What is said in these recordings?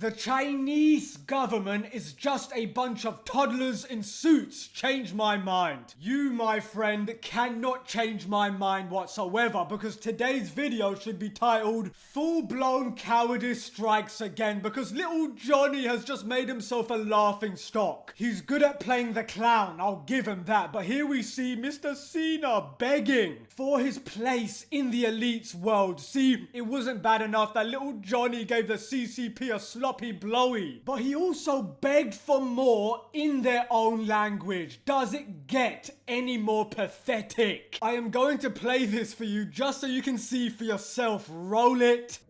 The Chinese government is just a bunch of toddlers in suits. Change my mind. You, my friend, cannot change my mind whatsoever, because today's video should be titled Full-Blown Cowardice Strikes Again, because little Johnny has just made himself a laughing stock. He's good at playing the clown, I'll give him that, but here we see Mr. Cena begging for his place in the elite's world. See, it wasn't bad enough that little Johnny gave the CCP a sloppy blowy, but he also begged for more in their own language. Does it get any more pathetic? I am going to play this for you just so you can see for yourself. Roll it.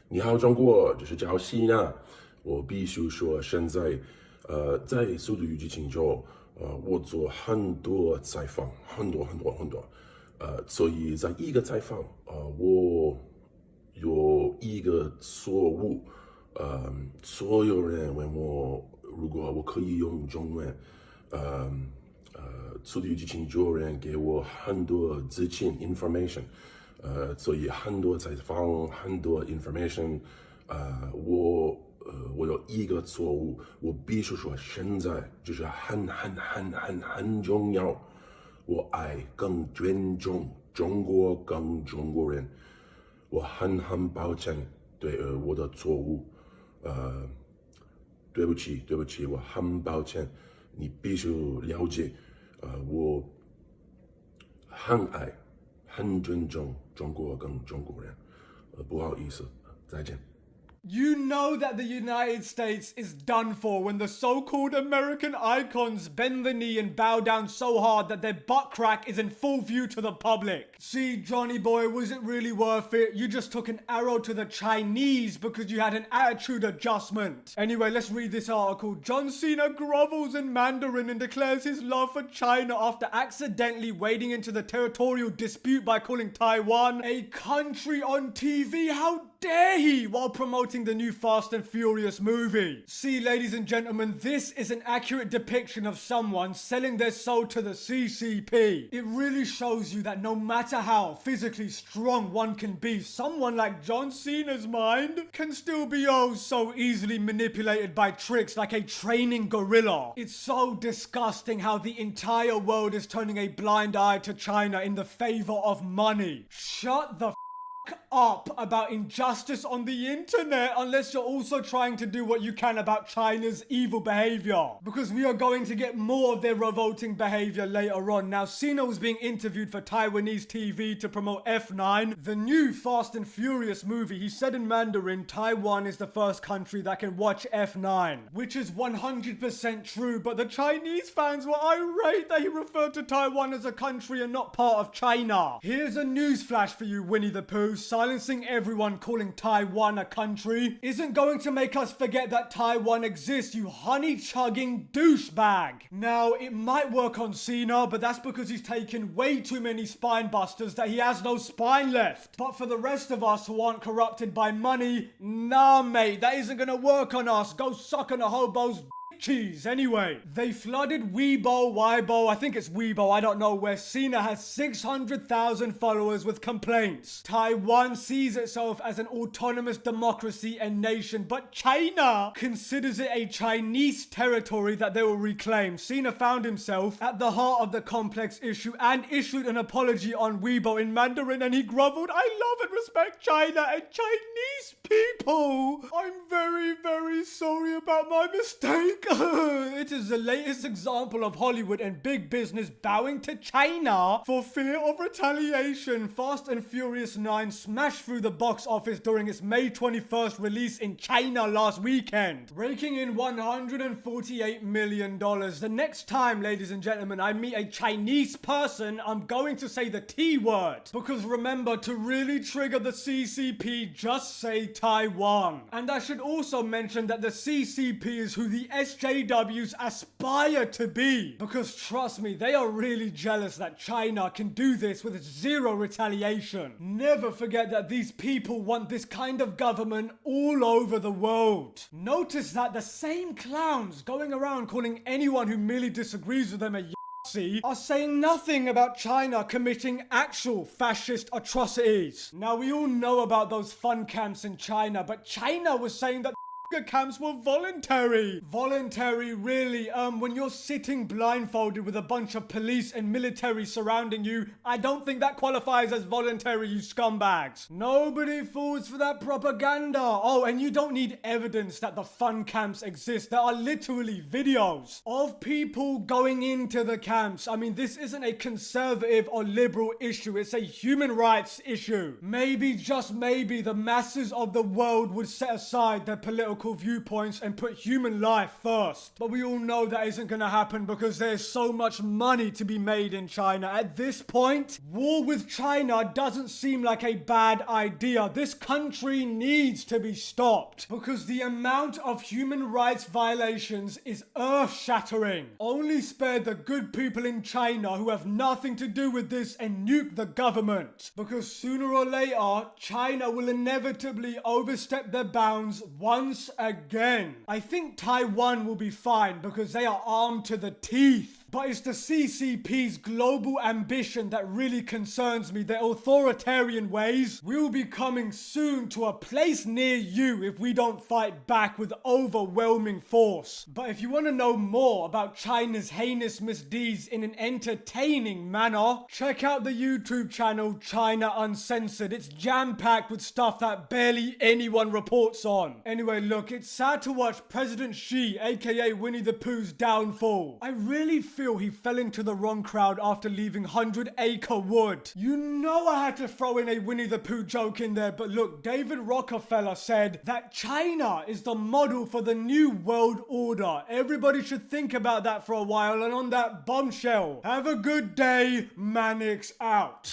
你好，中国，这是叫西娜。我必须说，现在，在《速度与激情》中，我做很多采访，很多，所以在一个采访，我有一个错误，所有人问我，如果我可以用中文，速度与激情就有人给我很多资讯 information，所以很多采访，很多 information，我有一个错误，我必须说，现在就是很重要。我爱更尊重中国，更中国人。我很抱歉对我的错误，对不起，我很抱歉。你必须了解，我很爱，很尊重中国跟中国人。不好意思，再见。You know that the United States is done for when the so-called American icons bend the knee and bow down so hard that their butt crack is in full view to the public. See, Johnny boy, was it really worth it? You just took an arrow to the Chinese because you had an attitude adjustment. Anyway, let's read this article. John Cena grovels in Mandarin and declares his love for China after accidentally wading into the territorial dispute by calling Taiwan a country on TV. How dare he, while promoting the new Fast and Furious movie. See, ladies and gentlemen, this is an accurate depiction of someone selling their soul to the CCP. It really shows you that no matter how physically strong one can be, someone like John Cena's mind can still be oh so easily manipulated by tricks like a training gorilla. It's so disgusting how the entire world is turning a blind eye to China in the favor of money. Shut the up about injustice on the internet unless you're also trying to do what you can about China's evil behavior, because we are going to get more of their revolting behavior later on. Now, Cena was being interviewed for Taiwanese TV to promote F9, the new Fast and Furious movie. He said in Mandarin, Taiwan is the first country that can watch F9, which is 100% true, but the Chinese fans were irate that he referred to Taiwan as a country and not part of China. Here's a news flash for you, Winnie the Pooh. Silencing everyone calling Taiwan a country isn't going to make us forget that Taiwan exists, you honey-chugging douchebag. Now, it might work on Cena, but that's because he's taken way too many spine busters that he has no spine left. But for the rest of us who aren't corrupted by money, nah mate, that isn't gonna work on us. Go suck on a hobo's cheese. Anyway, they flooded Weibo, I think it's Weibo, I don't know, where Cena has 600,000 followers with complaints. Taiwan sees itself as an autonomous democracy and nation, but China considers it a Chinese territory that they will reclaim. Cena found himself at the heart of the complex issue and issued an apology on Weibo in Mandarin, and he groveled, I love and respect China and Chinese people. I'm very sorry about my mistake. It is the latest example of Hollywood and big business bowing to China for fear of retaliation. Fast and Furious 9 smashed through the box office during its May 21st release in China last weekend, raking in $148 million. The next time, ladies and gentlemen, I meet a Chinese person, I'm going to say the T word. Because remember, to really trigger the CCP, just say Taiwan. And I should also mention that the CCP is who the SJWs aspire to be, because trust me, they are really jealous that China can do this with zero retaliation. Never forget that these people want this kind of government all over the world. Notice that the same clowns going around calling anyone who merely disagrees with them a are saying nothing about China committing actual fascist atrocities. Now, we all know about those fun camps in China, but China was saying that camps were voluntary. Voluntary, really? When you're sitting blindfolded with a bunch of police and military surrounding you, I don't think that qualifies as voluntary, you scumbags. Nobody falls for that propaganda. Oh, and you don't need evidence that the fun camps exist. There are literally videos of people going into the camps. I mean, this isn't a conservative or liberal issue. It's a human rights issue. Maybe, just maybe, the masses of the world would set aside their political viewpoints and put human life first. But we all know that isn't gonna happen because there's so much money to be made in China. At this point, war with China doesn't seem like a bad idea. This country needs to be stopped because the amount of human rights violations is earth-shattering. Only spare the good people in China who have nothing to do with this and nuke the government. Because sooner or later, China will inevitably overstep their bounds once again. I think Taiwan will be fine because they are armed to the teeth. But it's the CCP's global ambition that really concerns me. Their authoritarian ways will be coming soon to a place near you if we don't fight back with overwhelming force. But if you want to know more about China's heinous misdeeds in an entertaining manner, check out the YouTube channel China Uncensored. It's jam-packed with stuff that barely anyone reports on. Anyway, look, it's sad to watch President Xi, aka Winnie the Pooh's downfall. I really feel he fell into the wrong crowd after leaving 100 Acre Wood. You know I had to throw in a Winnie the Pooh joke in there, but look, David Rockefeller said that China is the model for the new world order. Everybody should think about that for a while, and on that bombshell, have a good day, Mannix out.